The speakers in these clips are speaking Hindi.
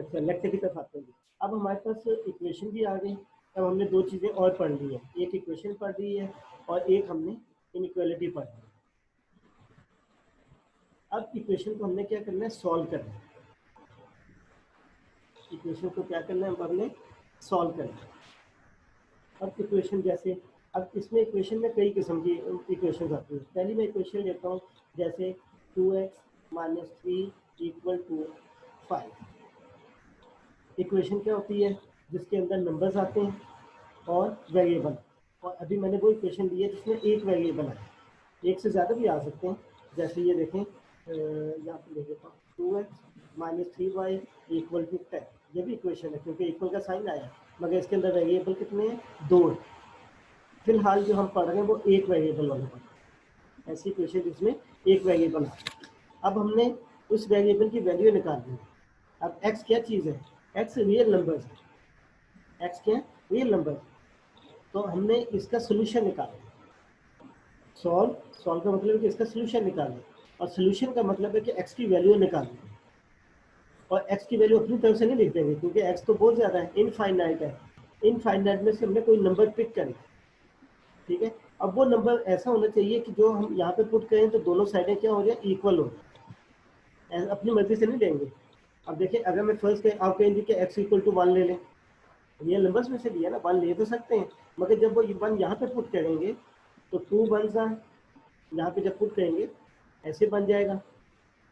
अच्छा लेक्चर की तरफ आते हैं। अब हमारे पास इक्वेशन भी आ गई। अब हमने दो चीज़ें और पढ़ ली है, एक इक्वेशन पढ़ ली है और एक हमने इनइक्वालिटी पढ़ ली है। अब इक्वेशन को हमने क्या करना है, सॉल्व करना है। इक्वेशन को क्या करना है, हमने सॉल्व करना है। अब इक्वेशन जैसे, अब इसमें इक्वेशन में कई किस्म की इक्वेशन आती है। पहली मैं इक्वेशन लेता हूँ जैसे 2x - 3 = 5। इक्वेशन क्या होती है, जिसके अंदर नंबर्स आते हैं और वेरिएबल। और अभी मैंने वो इक्वेशन दी है जिसमें एक वेरिएबल है, एक से ज़्यादा भी आ सकते हैं। जैसे ये देखें, यहाँ पे लिख देता हूँ 2x - 3y = 10। ये भी इक्वेशन है क्योंकि इक्वल का साइन आया, मगर इसके अंदर वेरिएबल कितने हैं, 2 है। फिलहाल जो हम पढ़ रहे हैं वो एक वेरिएबल वाला पढ़ रहे हैं, ऐसी इक्वेशन जिसमें एक वेरिएबल है। अब हमने उस वेरिएबल की वैल्यू निकालनी है। अब x क्या चीज़ है, x रियल नंबर्स है। x क्या है, रियल नंबर। तो हमने इसका सोल्यूशन निकाला। सॉल्व का मतलब है कि इसका सोल्यूशन निकालना, और सोल्यूशन का मतलब है कि x की वैल्यू निकालनी। और x की वैल्यू अपनी तरफ से नहीं लिख देंगे क्योंकि x तो बहुत ज़्यादा है, इनफाइनाइट है। इनफाइनाइट में से हमने कोई नंबर पिक करें, ठीक है। अब वो नंबर ऐसा होना चाहिए कि जो हम यहाँ पे पुट करें तो दोनों साइडें क्या हो जाए, इक्वल हो जाए। अपनी मर्जी से नहीं लेंगे। अब देखिए, अगर मैं फर्स्ट आप कहेंगे कि x = 1 ले लें, रियल नंबर्स में से दिया ना, 1 ले तो सकते हैं, मगर जब वो 1 यहाँ पे पुट करेंगे तो 2 बन जाए, यहाँ पे जब पुट करेंगे ऐसे बन जाएगा।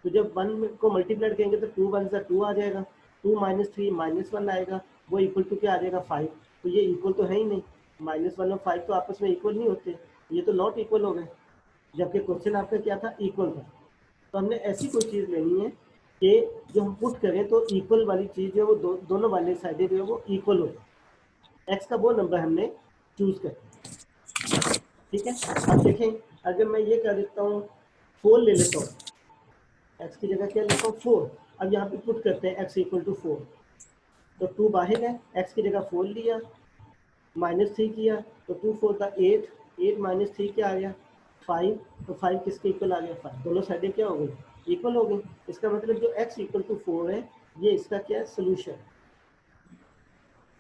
तो जब 1 को मल्टीप्लाई करेंगे तो 2 बन जाए, 2 आ जाएगा। 2 - 3 -1 आएगा, वो इक्वल टू क्या आ जाएगा, 5। तो ये इक्वल तो है ही नहीं, -1 और 5 तो आपस में इक्वल नहीं होते, ये तो नॉट इक्वल हो गए, जबकि क्वेश्चन आपका क्या था, इक्वल था। तो हमने ऐसी कोई चीज़ लेनी है कि जो हम पुट करें तो इक्वल वाली चीज़ जो है वो दोनों वाले साइडें जो है वो इक्वल हो जाए। एक्स का वो नंबर हमने चूज कर, ठीक है। अब देखें, अगर मैं ये कर देता हूँ 4 ले लेता हूँ, एक्स की जगह क्या लेता हूँ, 4। अब यहाँ पे पुट करते हैं x = 4, तो 2 बाहर है, x की जगह 4 लिया, -3 किया तो 2 4 का 8, 8 - 3 क्या आ गया, 5। तो 5 किसके इक्वल आ गया, 5। दोनों साइडें क्या हो गई, इक्वल हो गई। इसका मतलब जो x = 4 है, ये इसका क्या है, सोल्यूशन।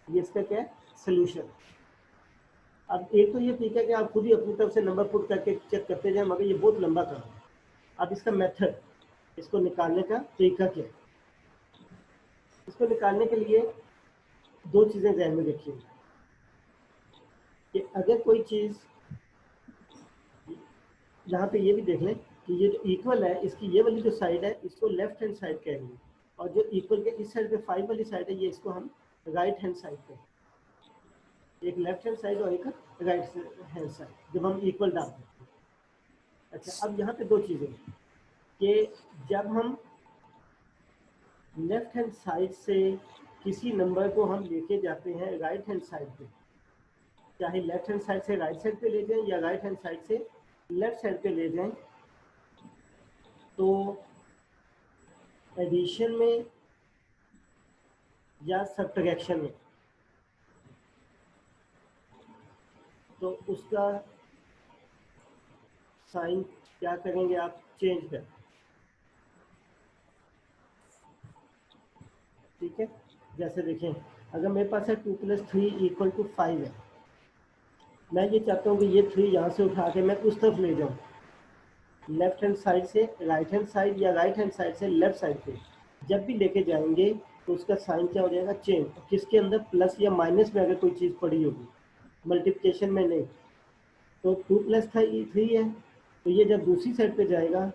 ये इसका क्या है, सोल्यूशन। अब एक तो ये ठीक है कि आप खुद ही अपनी तरफ से नंबर पुट करके चेक करते जाए, मगर ये बहुत लंबा काम है। अब इसका मेथड, इसको निकालने का तरीका क्या है, इसको निकालने के लिए दो चीज़ें ध्यान में रखिए कि अगर कोई चीज़, यहाँ पे ये भी देख लें कि ये जो इक्वल है, इसकी ये वाली जो साइड है इसको लेफ्ट हैंड साइड कहेंगे, और जो इक्वल के इस साइड पे 5 वाली साइड है, ये इसको हम राइट हैंड साइड कहेंगे। एक लेफ्ट हैंड साइड और एक राइट हैंड साइड जब हम इक्वल डालते हैं। अच्छा, अब यहाँ पे दो चीज़ें कि जब हम लेफ्ट हैंड साइड से किसी नंबर को हम लेके जाते हैं राइट हैंड साइड पे, चाहे लेफ्ट हैंड साइड से राइट साइड पे ले जाएं या राइट हैंड साइड से लेफ्ट साइड पे ले जाएं, तो एडिशन में या सब्ट्रैक्शन में, तो उसका साइन क्या करेंगे आप, चेंज कर, ठीक है। जैसे देखें, अगर मेरे पास है 2 + 3 = 5 है, मैं ये चाहता हूँ कि ये 3 यहाँ से उठा के मैं उस तरफ ले जाऊँ, लेफ्ट हैंड साइड से राइट हैंड साइड या राइट हैंड साइड से लेफ्ट साइड पे। जब भी लेके जाएंगे तो उसका साइन क्या हो जाएगा, चेंज। किसके अंदर, प्लस या माइनस में अगर कोई चीज़ पड़ी होगी, मल्टीप्लिकेशन में नहीं। तो 2 + 3 है, तो ये जब दूसरी साइड पे जाएगा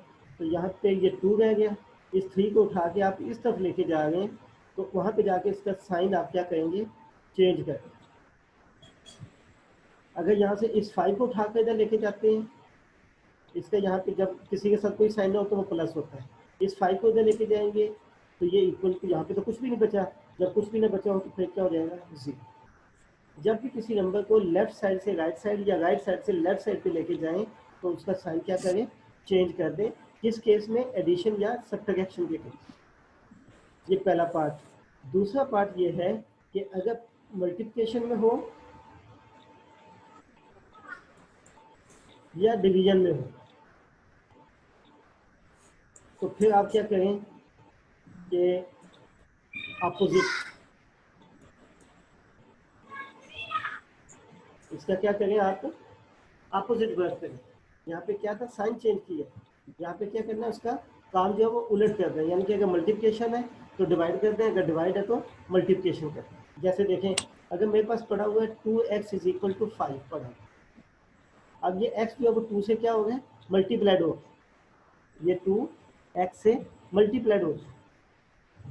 तो यहाँ पे ये 2 रह गया, इस 3 को उठा के आप इस तरफ लेके जा रहे हैं, तो वहाँ पे जाके इसका साइन आप क्या करेंगे, चेंज करें। अगर यहाँ से इस 5 को उठा कर इधर लेके जाते हैं, इसका यहाँ पे जब किसी के साथ कोई साइन ना हो तो वो प्लस होता है, इस 5 को इधर लेके जाएंगे तो ये इक्वल टू, यहाँ पे तो कुछ भी नहीं बचा, जब कुछ भी नहीं बचा हो तो फिर क्या हो जाएगा, 0। जब भी किसी नंबर को लेफ्ट साइड से राइट साइड या राइट साइड से लेफ्ट साइड पे लेके जाएं तो उसका साइन क्या करें, चेंज कर दें। किस केस में, एडिशन या सब्ट्रैक्शन के केस। ये पहला पार्ट। दूसरा पार्ट ये है कि अगर मल्टीप्लिकेशन में हो या डिवीजन में हो, तो फिर आप क्या करें कि अपोजिट, इसका क्या करें आप, अपोजिट वर्क करें। यहाँ पे क्या था, साइन चेंज किया, यहाँ पे क्या करना है, उसका काम जो है वो उलट कर दें, यानी कि अगर मल्टीप्लिकेशन है तो डिवाइड कर दें, अगर डिवाइड है तो मल्टीप्लिकेशन कर दें। जैसे देखें, अगर मेरे पास पड़ा हुआ है 2x इज इक्वल टू 5 पड़ा, अब ये x जो है वो 2 से क्या हो गया, मल्टीप्लाइड हो, ये 2x से मल्टीप्लाइड हो।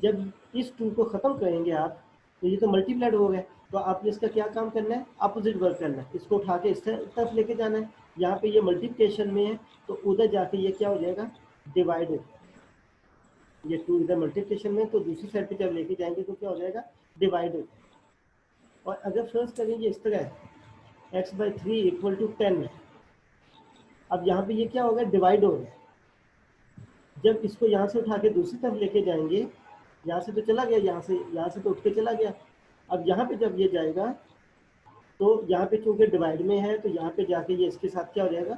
जब इस 2 को ख़त्म करेंगे आप, तो ये तो मल्टीप्लाइड हो गए, तो आपने इसका क्या काम करना है, अपोजिट वर्क करना है, इसको उठा के इस तरफ लेके जाना है। यहाँ पे ये मल्टीप्लिकेशन में है तो उधर जाके ये क्या हो जाएगा, डिवाइड हो, ये 2 इधर मल्टीप्लिकेशन में, तो दूसरी साइड पे जब लेके जाएंगे तो क्या हो जाएगा, डिवाइड हो। और अगर फर्स्ट करेंगे इस तरह, x/3 इक्वल टू 10 है, अब यहाँ पे ये क्या होगा, डिवाइड हो गया। जब इसको यहाँ से उठा के दूसरी तरफ लेके जाएंगे, यहाँ से तो चला गया, यहाँ से तो उठ के चला गया, अब यहाँ पे जब ये जाएगा तो यहाँ पे चूंकि डिवाइड में है तो यहाँ पे जाके ये इसके साथ क्या हो जाएगा,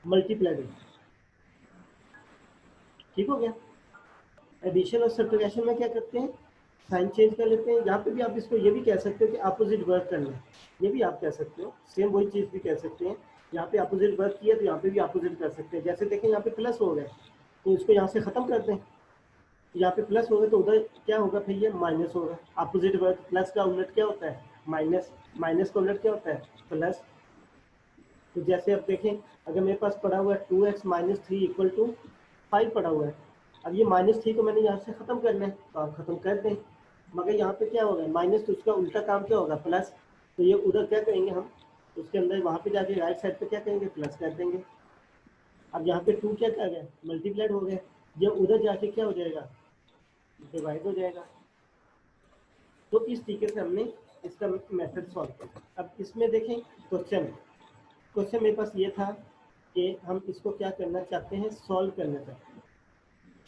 मल्टीप्लाइड हो, ठीक हो गया। एडिशन और सब्ट्रैक्शन में क्या करते हैं, साइन चेंज कर लेते हैं। यहाँ पे भी आप इसको ये भी कह सकते हो कि अपोजिट वर्क करना है, ये भी आप कह सकते हो, सेम वही चीज़ भी कह सकते हैं। यहाँ पे अपोजिट वर्क किया तो यहाँ पे भी अपोजिट कर सकते हैं। जैसे देखें यहाँ पे प्लस हो गया तो इसको यहाँ से ख़त्म कर दें, यहाँ पे प्लस होगा तो उधर क्या होगा, फिर ये माइनस होगा। अपोजिट वर्क, प्लस का उलट क्या होता है, माइनस, माइनस का उलट क्या होता है, प्लस। तो जैसे अब देखें, अगर मेरे पास पड़ा हुआ है 2x - 3 इक्वल टू 5 पड़ा हुआ है, अब ये -3 को मैंने यहाँ से ख़त्म करना है तो आप ख़त्म कर दें, मगर यहाँ पे क्या होगा, माइनस, तो उसका उल्टा काम क्या होगा, प्लस। तो ये उधर क्या करेंगे हम, उसके अंदर वहाँ पे जाके राइट साइड पे क्या करेंगे, प्लस कर देंगे। अब यहाँ पे 2 क्या कर गया, मल्टीप्लाइड हो गया, ये उधर जाके क्या हो जाएगा, डिवाइड हो जाएगा। तो इस तरीके से हमने इसका मेथड सॉल्व किया। अब इसमें देखें क्वेश्चन मेरे पास ये था कि हम इसको क्या करना चाहते हैं, सॉल्व करना चाहते हैं।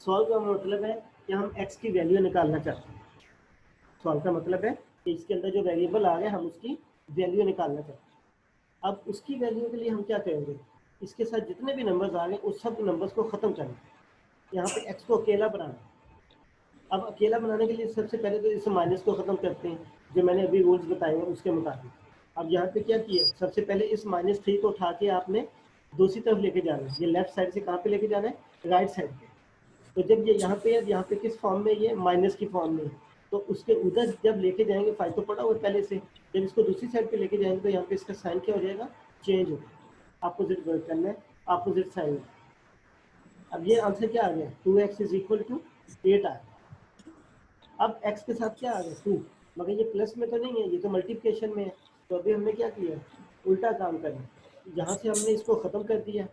सॉल्व का मतलब है कि हम x की वैल्यू निकालना चाहते हैं। सॉल्व का मतलब है कि इसके अंदर जो वेरिएबल आ गया हम उसकी वैल्यू निकालना चाहते हैं। अब उसकी वैल्यू के लिए हम क्या करेंगे, इसके साथ जितने भी नंबर्स आ गए उस सब नंबर्स को ख़त्म करना, यहाँ पे x को अकेला बनाना। अब अकेला बनाने के लिए सबसे पहले तो इस माइनस को ख़त्म करते हैं, जो मैंने अभी रूल्स बताए हैं उसके मुताबिक। अब यहाँ पे क्या किया, सबसे पहले इस -3 को उठा के आपने दूसरी तरफ लेके जाना है। ये लेफ्ट साइड से कहाँ पे लेके जाना है, राइट साइड पे। तो जब ये यहाँ पे है, यहाँ पे किस फॉर्म में, ये माइनस की फॉर्म में, तो उसके उधर जब लेके जाएंगे, 5 तो पड़ा हुआ पहले से, जब इसको दूसरी साइड पे लेके जाएंगे तो यहाँ पे इसका साइन क्या हो जाएगा, चेंज हो जाएगा। अपोजिट वर्क करना है, अपोजिट साइन। अब ये आंसर क्या आ गया, 2x इज इक्वल टू 8 आ गया। अब x के साथ क्या आ गया, 2, मगर ये प्लस में तो नहीं है, ये तो मल्टीप्लिकेशन में है। तो अभी हमने क्या किया, उल्टा काम करना, यहाँ से हमने इसको ख़त्म कर दिया,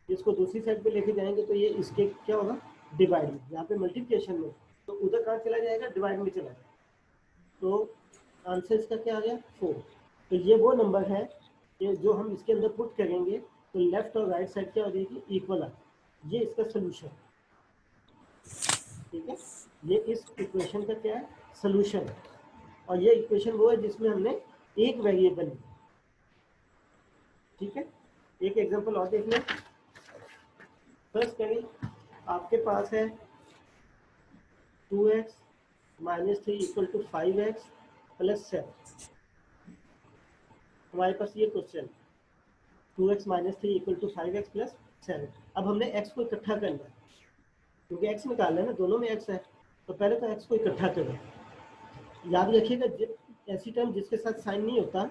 इसको दूसरी साइड पे लेके जाएंगे तो ये इसके क्या होगा, डिवाइड में, यहाँ पे मल्टीप्लिकेशन में, तो उधर कहाँ चला जाएगा, डिवाइड में चला जाएगा। तो आंसर इसका क्या आ गया, 4। तो ये वो नंबर है कि जो हम इसके अंदर पुट करेंगे तो लेफ्ट और राइट साइड क्या हो जाएगी, इक्वल आ, ये इसका सोल्यूशन, ठीक है। ये इस इक्वेशन का क्या है, सोल्यूशन है। और ये इक्वेशन वो है जिसमें हमने एक वेरिएबल लिया, ठीक है। एक एग्जांपल और देख लें। फर्स्ट करें, आपके पास है 2x - 3 equal to 5x plus 7। हमारे पास ये question, 2x - 3 equal to 5x plus 7। अब हमने x को इकट्ठा करना है, क्योंकि x निकालना है ना, दोनों में x है, तो पहले तो x को इकट्ठा करें। याद रखिएगा, ऐसी टर्म जिसके साथ साइन नहीं होता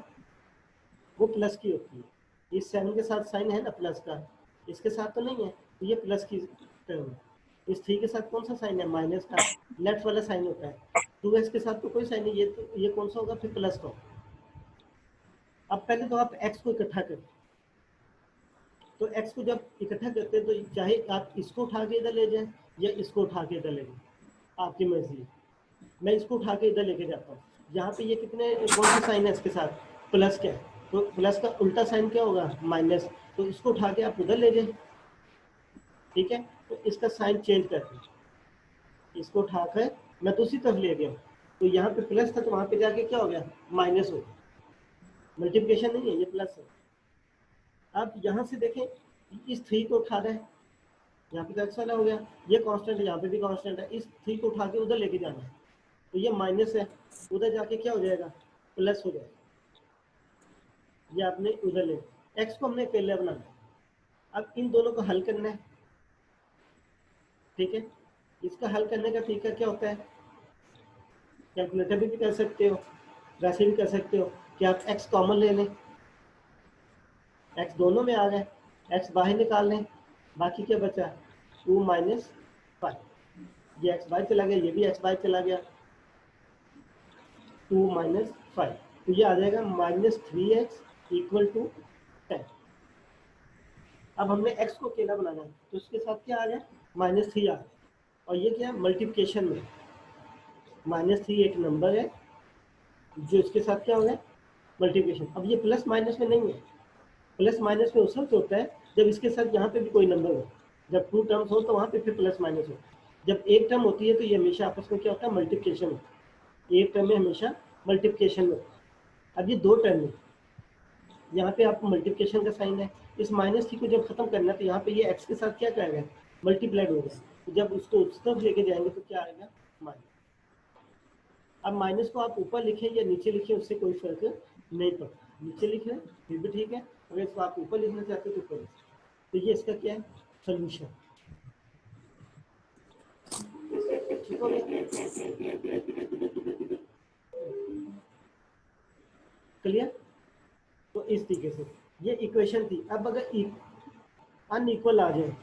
वो प्लस की होती है। इस 7 के साथ साइन है ना प्लस का, इसके साथ तो नहीं है, तो ये प्लस की टर्म है। इस 3 के साथ कौन सा साइन है, माइनस का, लेफ्ट वाला साइन होता है। 2x के साथ तो कोई साइन नहीं, ये कौन सा होगा, फिर प्लस का। अब पहले तो आप x को इकट्ठा करें, तो x को जब इकट्ठा करते हैं तो चाहे आप इसको उठा के इधर ले जाएं या इसको उठा के इधर ले जाएं, आपकी मर्जी। मैं इसको उठा के इधर लेके जाता हूँ। यहाँ पे ये कितने, कौन सा साइन है इसके साथ, प्लस का है, तो प्लस का उल्टा साइन क्या होगा, माइनस। तो इसको उठा के आप उधर ले जाए, ठीक है। तो इसका साइन चेंज करते हैं, इसको उठाकर मैं दूसरी तरफ ले गया, तो यहाँ पे प्लस था तो वहाँ पे जाके क्या हो गया, माइनस हो गया। मल्टीप्लिकेशन नहीं है, ये प्लस है। अब यहाँ से देखें, इस 3 को उठा रहे हैं, यहाँ पे तो x वाला हो गया, ये कांस्टेंट है, यहाँ पे भी कांस्टेंट है, इस 3 को उठा के उधर लेके जाना है, तो ये माइनस है, उधर जाके क्या हो जाएगा, प्लस हो जाएगा। ये आपने उधर ले, एक्स को हमने पहले बनाना है, अब इन दोनों को हल करना है। ठीक है, इसका हल करने का तरीका क्या होता है, कैलकुलेटर भी कर सकते हो, वैसे भी कर सकते हो कि आप एक्स कॉमन ले लें, एक्स दोनों में आ गए, एक्स बाहर निकाल लें, बाकी क्या बचा, 2 माइनस 5, ये एक्स बाहर चला गया, ये भी एक्स बाहर चला गया, 2 माइनस 5, तो ये आ जाएगा -3x इक्वल टू 10। अब हमने x को अकेला बनाना है, तो उसके साथ क्या आ गया, -3 आ गया, और ये क्या है, मल्टीप्लिकेशन में -3 एक नंबर है जो इसके साथ क्या हो गया, मल्टीप्लिकेशन। अब ये प्लस माइनस में नहीं है, प्लस माइनस में उस वक्त होता है जब इसके साथ यहाँ पे भी कोई नंबर हो, जब 2 टर्म्स हो तो वहाँ पे फिर प्लस माइनस हो। जब एक टर्म होती है तो ये हमेशा आपस में क्या होता है, मल्टीप्लिकेशन होता है, एक टर्म में हमेशा मल्टीप्लिकेशन में होता है। अब ये दो टर्म है, यहाँ पे आपको मल्टीप्लिकेशन का साइन है, इस -3 को जब खत्म करना है तो यहाँ पे ये x के साथ क्या करेगा, मल्टीप्लाइड होगा, तो जब उसको उस तरफ लेके जाएंगे तो क्या आएगा, माइनस। अब माइनस को आप ऊपर लिखें या नीचे लिखें उससे कोई फर्क नहीं पड़ता, नीचे लिख लें फिर भी ठीक है, अगर इसको आप ऊपर लिखना चाहते हो तो ऊपर लिखें। तो ये इसका क्या है, सोल्यूशन। ठीक हो गया, क्लियर। तो इस तरीके से ये इक्वेशन थी। अब अगर अनइक्वल आ जाए,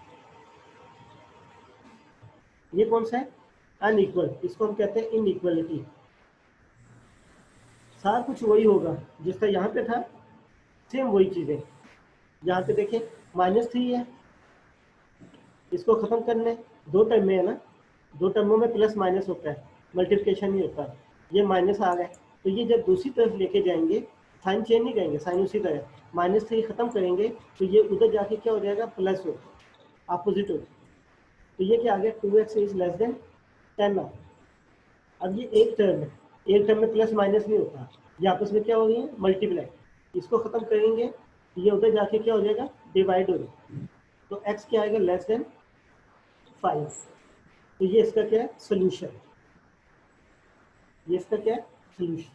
ये कौन सा है, अनइक्वल, इसको हम कहते हैं इनइक्वलिटी। सारा कुछ वही होगा जिसका यहाँ पे था, सेम वही चीजें। यहाँ पे देखें -3 है, इसको खत्म करने, दो टर्म में है ना, दो टर्मों में प्लस माइनस होता है, मल्टीप्लिकेशन नहीं होता। ये माइनस आ गए, तो ये जब दूसरी तरफ लेके जाएंगे, साइन चेंज नहीं करेंगे, साइन उसी तरह, -3 खत्म करेंगे तो ये उधर जाके क्या हो जाएगा, प्लस हो, अपोजिट हो। तो ये क्या आ गया, 2x इज लेस देन 10 आ। अब ये एक टर्म है, एक टर्म में प्लस माइनस नहीं होता, ये आपस में क्या हो रही है, मल्टीप्लाई। इसको खत्म करेंगे तो ये उधर जाके क्या हो जाएगा, डिवाइड हो जाएगा, तो x क्या आएगा, लेस देन 5। तो ये इसका क्या है, सोल्यूशन। ये इसका क्या है, सोल्यूशन।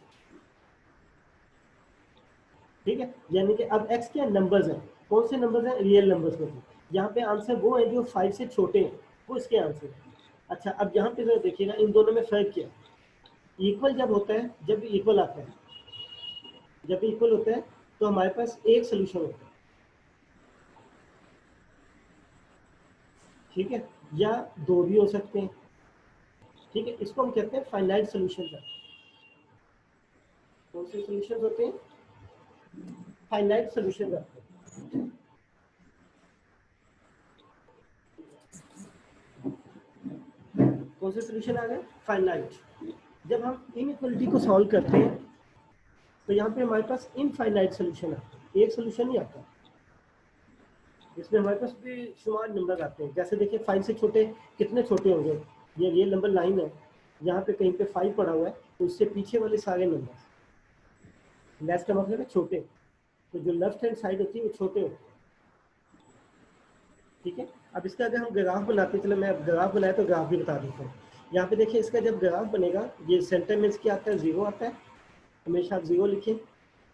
ठीक है, यानी कि अब x क्या नंबर्स हैं, कौन से नंबर्स हैं, रियल नंबर्स में। यहाँ पे आंसर वो है जो 5 से छोटे हैं, वो इसके आंसर है। अच्छा, अब यहाँ पे जरा देखिएगा इन दोनों में फर्क क्या है। इक्वल जब होता है, जब भी इक्वल आता है, जब भी इक्वल होता है तो हमारे पास एक सोल्यूशन होता है, ठीक है, या दो भी हो सकते हैं। ठीक है, इसको हम कहते हैं फाइनाइट सोल्यूशन। कौन से सोल्यूशन होते हैं, फाइनाइट सोल्यूशन रहते हैं। कौन से सोल्यूशन आ गए, फाइनाइट। जब हम इनइक्वालिटी को सॉल्व करते हैं तो यहाँ पे हमारे पास इनफाइनाइट सोल्यूशन आता है, एक सोल्यूशन नहीं आता, इसमें हमारे पास बेशुमार नंबर आते हैं। जैसे देखिए 5 से छोटे कितने छोटे होंगे, ये रियल नंबर लाइन है, यहाँ पे कहीं पे 5 पड़ा हुआ है, तो उससे पीछे वाले सारे नंबर, लेफ्ट का मतलब है छोटे, तो जो लेफ्ट हैंड साइड होती है वो छोटे होते हैं। ठीक है, अब इसका अगर हम ग्राफ बनाते हैं, चलो मैं अब ग्राफ बनाया तो ग्राफ भी बता देता हूँ। यहाँ पे देखिए इसका जब ग्राफ बनेगा, ये सेंटर में इसके आता है 0 आता है, हमेशा आप 0 लिखें,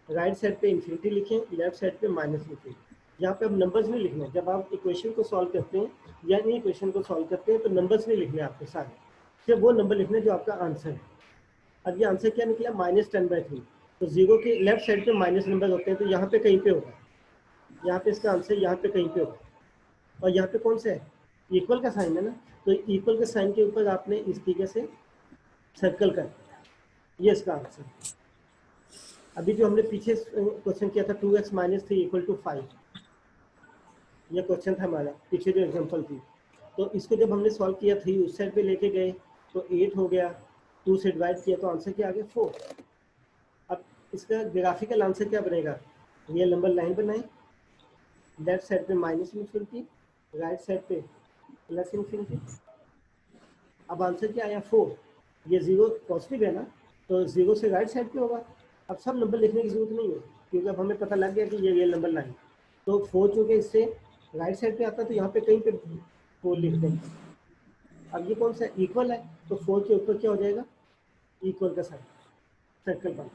राइट साइड पे इन्फिनिटी लिखें, लेफ्ट साइड पे माइनस लिखें। यहाँ पे अब नंबर्स नहीं लिखना है, जब आप इक्वेशन को सॉल्व करते हैं या इन इक्वेशन को सॉल्व करते हैं तो नंबर्स नहीं लिखने आपके सारे, सिर्फ वो नंबर लिखने जो आपका आंसर है। अब ये आंसर क्या निकला, -10/3, तो 0 के लेफ्ट साइड पे माइनस नंबर होते हैं, तो यहाँ पे कहीं पे होगा, यहाँ पे इसका आंसर यहाँ पे कहीं पे होगा। और यहाँ पे कौन सा है, इक्वल का साइन है ना, तो इक्वल के साइन के ऊपर आपने इस तरीके से सर्कल कर, ये इसका आंसर। अभी जो हमने पीछे क्वेश्चन किया था 2x - 3 = 5, ये क्वेश्चन था हमारा, पीछे जो एग्जांपल थी, तो इसको जब हमने सॉल्व किया 3 उस साइड पे लेके गए तो 8 हो गया, 2 से डिवाइड किया तो आंसर क्या आ गया, 4। अब इसका ग्राफिकल आंसर क्या बनेगा, रियल नंबर लाइन बनाए, लेफ्ट साइड पे -∞, राइट साइड पे +∞। अब आंसर क्या आया, 4। ये 0 पॉजिटिव है ना, तो 0 से राइट साइड पे होगा। अब सब नंबर लिखने की जरूरत नहीं है, क्योंकि अब हमें पता लग गया कि ये रियल नंबर लाइन, तो 4 चूँकि इससे राइट साइड पे आता है तो यहाँ पे कहीं पे 4 लिख देंगे। अब ये कौन सा इक्वल है, तो 4 के ऊपर क्या हो जाएगा, इक्वल का साइन, सर्कल बन,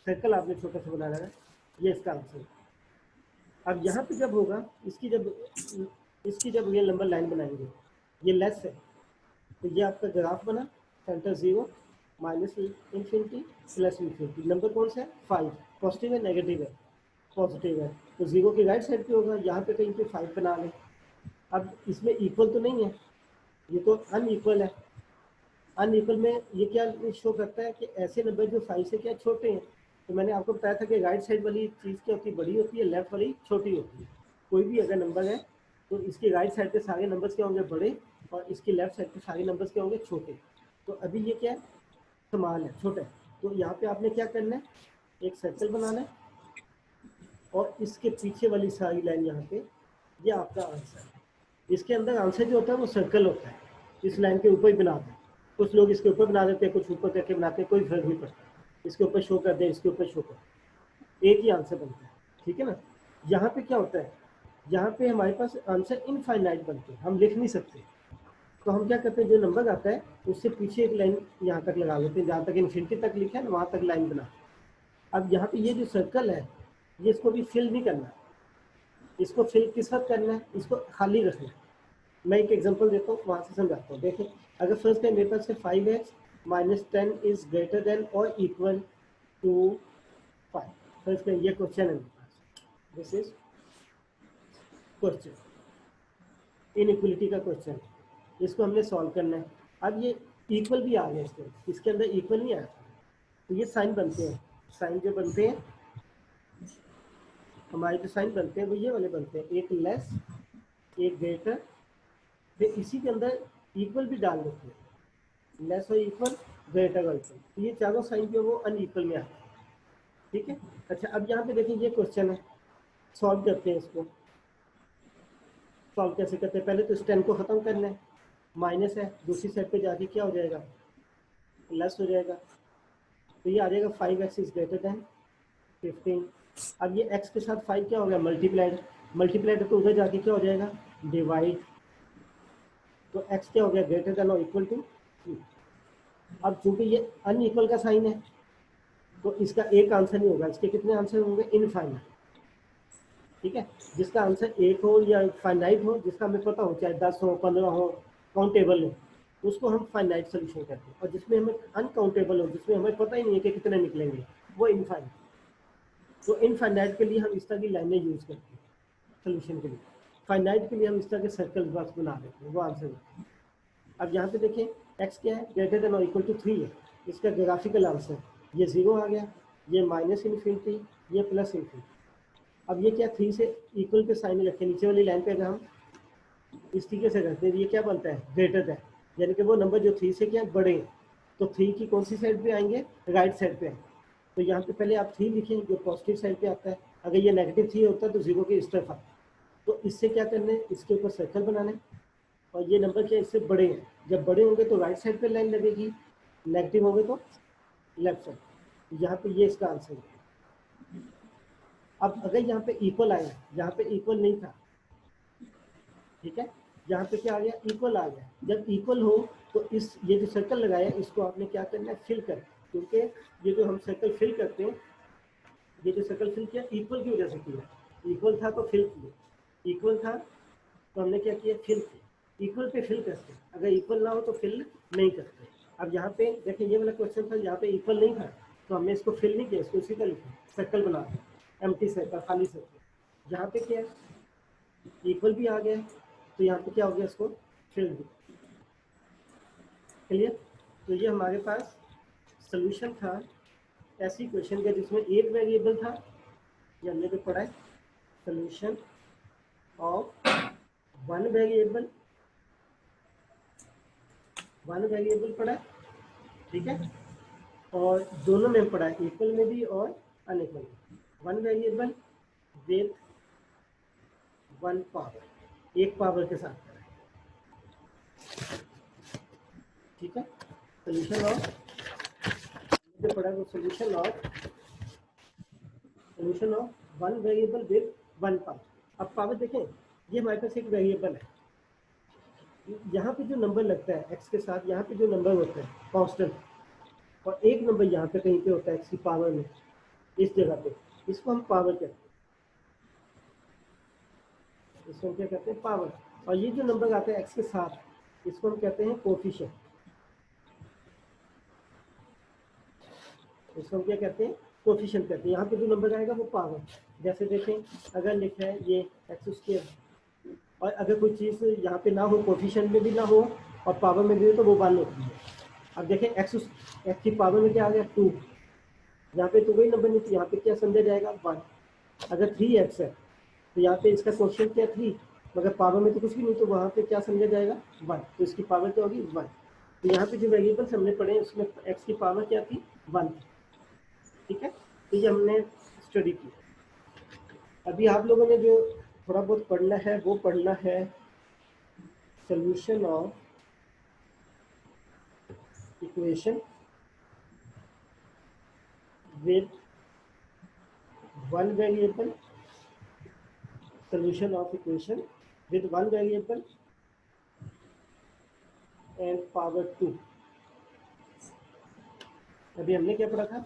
सर्कल आपने छोटा सा बनाना है, ये इसका आंसर। अब यहाँ पे जब होगा इसकी जब रियल नंबर लाइन बनाएंगे, ये लेस है, तो ये आपका ग्राफ बना, centre 0 minus infinity plus infinity, number कौन सा है 5, पॉजिटिव है नेगेटिव है, पॉजिटिव है, तो 0 की राइट साइड पे होगा, यहाँ पे कहीं पे 5 बना लें। अब इसमें इक्वल तो नहीं है, ये तो अनइक्वल है। अनइक्वल में ये क्या शो करता है कि ऐसे नंबर जो 5 से क्या छोटे हैं। तो मैंने आपको बताया था कि राइट साइड वाली चीज़ क्या होती है, बड़ी होती है, लेफ्ट वाली छोटी होती है। कोई भी अगर नंबर है तो इसकी राइट साइड पे सारे नंबर्स क्या होंगे बड़े, और इसकी लेफ्ट साइड पे सारे नंबर्स क्या होंगे छोटे। तो अभी ये क्या है, समान है, छोटा है। तो यहाँ पे आपने क्या करना है, एक सर्कल बनाना है, और इसके पीछे वाली सारी लाइन यहाँ पे, ये आपका आंसर है। इसके अंदर आंसर जो होता है वो सर्कल होता है, इस लाइन के ऊपर ही बना दें। कुछ लोग इसके ऊपर बना देते हैं, कुछ ऊपर करके बनाते हैं, कोई फर्क नहीं पड़ता, इसके ऊपर शो कर दें, इसके ऊपर शो कर, एक ही आंसर बनता है, ठीक है ना। यहाँ पे क्या होता है, यहाँ पे हमारे पास आंसर इनफाइनाइट बनते हैं, हम लिख नहीं सकते। तो हम क्या करते हैं, जो नंबर आता है उससे पीछे एक लाइन यहाँ तक लगा लेते हैं, जहाँ तक इन्फिनिटी तक लिखा है वहाँ तक लाइन बना। अब यहाँ पे ये जो सर्कल है, ये इसको भी फिल नहीं करना, इसको फिल किस वक्त करना है, इसको खाली रखना है। मैं एक एग्जांपल देता हूँ, वहाँ से समझाता हूँ। देखिए, अगर फर्स्ट है मेरे पास है 5x minus 10 is greater than और इक्वल टू 5। फर्स्ट है, ये क्वेश्चन है मेरे पास, दिस इज क्वेश्चन, इनइक्वलिटी का क्वेश्चन है, इसको हमने सॉल्व करना है। अब ये इक्वल भी आ गया, इसके अंदर इक्वल नहीं आया था, तो ये साइन बनते हैं, साइन जो बनते हैं हमारे, जो साइन बनते हैं वो ये वाले बनते हैं, एक लेस एक ग्रेटर, फिर इसी के अंदर इक्वल भी डाल देते हैं, लेस और इक्वल, ग्रेटर और इक्वल, तो ये चारों साइन जो वो अनइक्वल में आते हैं, ठीक है। अच्छा, अब यहाँ पे देखिए ये क्वेश्चन है, सॉल्व करते हैं इसको। सॉल्व कैसे करते हैं, पहले तो इस 10 को ख़त्म करना है, माइनस है, दूसरी साइड पे जाके क्या हो जाएगा, प्लस हो जाएगा, तो ये आ जाएगा 5x इज ग्रेटर देन 15। अब ये x के साथ 5 क्या हो गया, मल्टीप्लाइड, मल्टीप्लाइड तो उधर जाके क्या हो जाएगा, डिवाइड, तो x क्या हो गया, ग्रेटर देन और इक्वल टू 2। अब चूंकि ये अनइक्वल का साइन है तो इसका एक आंसर नहीं होगा, इसके कितने आंसर होंगे, इनफाइनाइट, ठीक है। जिसका आंसर एक हो या फाइनाइट हो, जिसका हमें पता हो, चाहे 10 हो 15 हो, काउंटेबल हो, उसको हम फाइनाइट सोल्यूशन कहते हैं। और जिसमें हमें अनकाउंटेबल हो, जिसमें हमें पता ही नहीं है कि कितने निकलेंगे, वो इनफाइनाइट। तो इनफाइनाइट के लिए हम इस तरह की लाइनें यूज करते हैं सोल्यूशन के लिए, फाइनाइट के लिए हम इस तरह के सर्कल बॉक्स बना देते हैं, वो आंसर होता है। अब यहाँ पे देखें, x क्या है, ग्रेटर देन और इक्वल टू 3 है, इसका ग्राफिकल आंसर, ये 0 आ गया, ये माइनस इन्फिनिटी, ये प्लस इन्फिनिटी। अब ये क्या, 3 से इक्वल के साइन रखे, नीचे वाली लाइन पे अगर हम इस तरीके से रखते हैं, ये क्या बनता है, ग्रेटर देन, यानी कि वो नंबर जो 3 से क्या बड़े हैं, तो 3 की कौन सी साइड पे आएंगे, राइट साइड पे आएंगे। तो यहाँ पे पहले आप 3 लिखें जो पॉजिटिव साइड पे आता है, अगर ये नेगेटिव 3 होता है तो 0 के इस तरफ आता है। तो इससे क्या करना है, इसके ऊपर सर्कल बनाना है, और ये नंबर क्या इससे बड़े हैं, जब बड़े होंगे तो राइट साइड पे लाइन लगेगी, नेगेटिव होंगे तो लेफ्ट साइड। यहाँ पे ये इसका आंसर है। अब अगर यहाँ पे इक्वल आया, यहाँ पे इक्वल नहीं था, ठीक है, यहाँ पे क्या आ गया, इक्वल आ गया। जब इक्वल हो तो इस ये जो सर्कल लगाया इसको आपने क्या करना है, फिल कर, क्योंकि ये जो हम सर्कल फिल करते हैं, ये जो सर्कल फिल किया इक्वल की वजह से किया, इक्वल था तो फिल किया, इक्वल था तो हमने क्या किया, फिल किया। इक्वल पे फिल करते हैं, अगर इक्वल ना हो तो फिल नहीं करते। अब यहाँ पे देखिए, ये वाला क्वेश्चन था, यहाँ पे इक्वल नहीं था तो हमने इसको फिल नहीं किया, इसको सीधा लिखा, सर्कल बना दिया, एम्प्टी सर्कल, खाली सर्कल। यहाँ पे क्या है, इक्वल भी आ गया, तो यहाँ पे क्या हो गया, इसको फिल भी। क्लियर। तो ये हमारे पास सोल्यूशन था ऐसी क्वेश्चन का जिसमें एक वेरिएबल था, ये हमने जो पढ़ा है, सोल्यूशन ऑफ वन वेरिएबल पढ़ा है, ठीक है। और दोनों में पढ़ा है, इक्वल में भी और अनइक्वल में। One variable with one power, एक पावर के साथ पढ़ा है, ठीक है। सोल्यूशन ऑफ जो पढ़ा है वो solution of one variable with one power. अब पावर देखें, ये हमारे पास एक वेरिएबल है, यहाँ पे जो नंबर लगता है x के साथ, यहाँ पे जो नंबर होता है कांस्टेंट और एक नंबर यहाँ पे कहीं पे होता है x की पावर में, इस जगह पे, इसको हम पावर कहते हैं, इसको हम क्या कहते हैं, पावर। और ये जो नंबर आता है x के साथ, इसको हम कहते हैं कोफिशिएंट, इसको हम क्या कहते हैं, कोफिशिएंट कहते हैं। यहाँ पे जो नंबर आएगा वो पावर, जैसे देखें अगर लिखा है ये एक्स स्क्वायर, और अगर कोई चीज़ यहाँ पे ना हो, कोफिशिएंट में भी ना हो और पावर में भी हो, तो वो 1 होती है। अब देखें एक्स की पावर में क्या आ गया 2, यहाँ पे तो वही नंबर नहीं थी, यहाँ पे क्या समझा जाएगा 1। अगर 3x है तो यहाँ पे इसका क्वेश्चन क्या 3, मगर पावर में तो कुछ भी नहीं, तो वहाँ पे क्या समझा जाएगा 1, तो इसकी पावर क्या होगी 1। तो यहाँ पे जो वेरिएबल्स हमने पढ़े उसमें x की पावर क्या थी 1, ठीक है। तो ये हमने स्टडी की। अभी आप लोगों ने जो थोड़ा बहुत पढ़ना है वो पढ़ना है solution of equation with one variable, solution of equation with one variable and power 2। अभी हमने क्या पढ़ा था,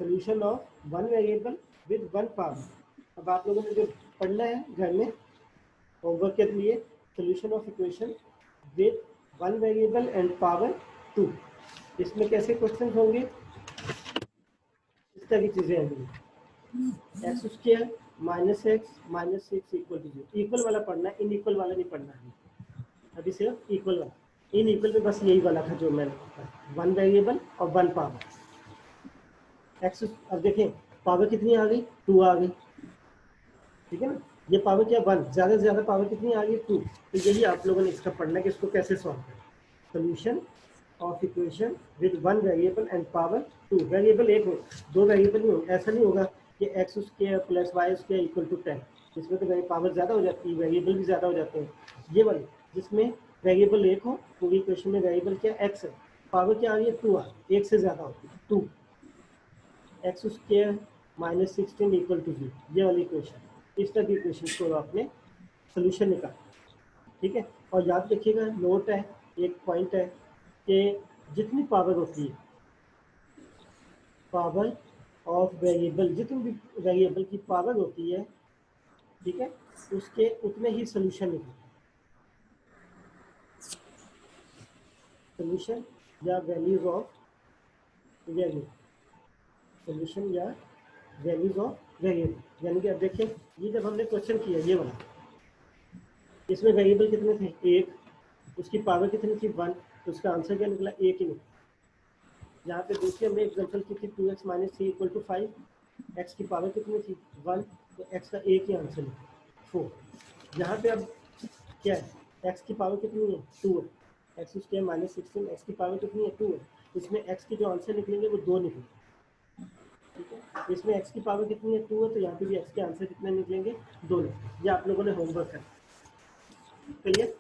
solution of one variable with one power। अब आप लोगों ने जो पढ़ना है घर में होमवर्क के लिए, solution of equation with one variable and power 2, इसमें कैसे क्वेश्चन होंगे, इस तरह की चीजें होंगी। X square minus X minus 6 equal to 0, equal वाला पढ़ना है, इन इक्वल वाला नहीं पढ़ना है। अभी सिर्फ इक्वल वाला, इन इक्वल में बस यही वाला था जो मैंने, वन वेरिएबल और वन पावर एक्स। अब देखें पावर कितनी आ गई 2 आ गई, ठीक है ना। ये पावर क्या 1, ज़्यादा से ज़्यादा पावर कितनी आ गई 2। तो यही आप लोगों ने इसका पढ़ना है कि इसको कैसे सॉल्व करें। Solution of equation with one variable and power 2, variable एक हो, दो वेरिएबल नहीं हो, ऐसा नहीं होगा कि X square plus Y square equal to 10, इसमें तो पावर ज़्यादा हो जाती है, वेरिएबल भी ज़्यादा हो जाते हैं। ये वाले जिसमें वेरिएबल एक हो, पूरी इक्वेशन में वेरिएबल क्या एक्स है, पावर क्या आ रही है 2 आ, एक से ज़्यादा होती है 2, X square minus 16 equal to 0, ये वाली इक्वेशन, इस तरह की इक्वेशन को आपने सोल्यूशन निकाला, ठीक है। और याद रखिएगा नोट है, एक पॉइंट है कि जितनी पावर होती है, पावर ऑफ वेरिएबल, जितनी भी वेरिएबल की पावर होती है, ठीक है, उसके उतने ही सोल्यूशन निकलते हैं। सोल्यूशन या वैल्यूज ऑफ वैल्यू, सोल्यूशन या वैल्यूज ऑफ वेरिएबल, यानी कि अब देखें ये जब हमने क्वेश्चन किया ये वाला, इसमें वेरिएबल कितने थे 1, उसकी पावर कितनी थी 1, तो उसका आंसर क्या निकला 1 ही निकला। यहाँ पे दूसरी हमने एग्जाम्पल की थी 2x minus 3 equal to 5, X की पावर कितनी थी 1, तो एक्स का एक ही आंसर निकला 4। यहाँ पे अब क्या है, एक्स की पावर कितनी है 2 है, एक्स स्क्वायर माइनस 16, एक्स की पावर कितनी है 2 है, इसमें एक्स के जो आंसर निकलेंगे वो 2 निकलेंगे, ठीक है। इसमें एक्स की पावर कितनी है 2 है, तो यहाँ पे भी एक्स के आंसर कितने निकलेंगे 2 निकलेंगे। ये आप लोगों ने होमवर्क करना, क्लियर।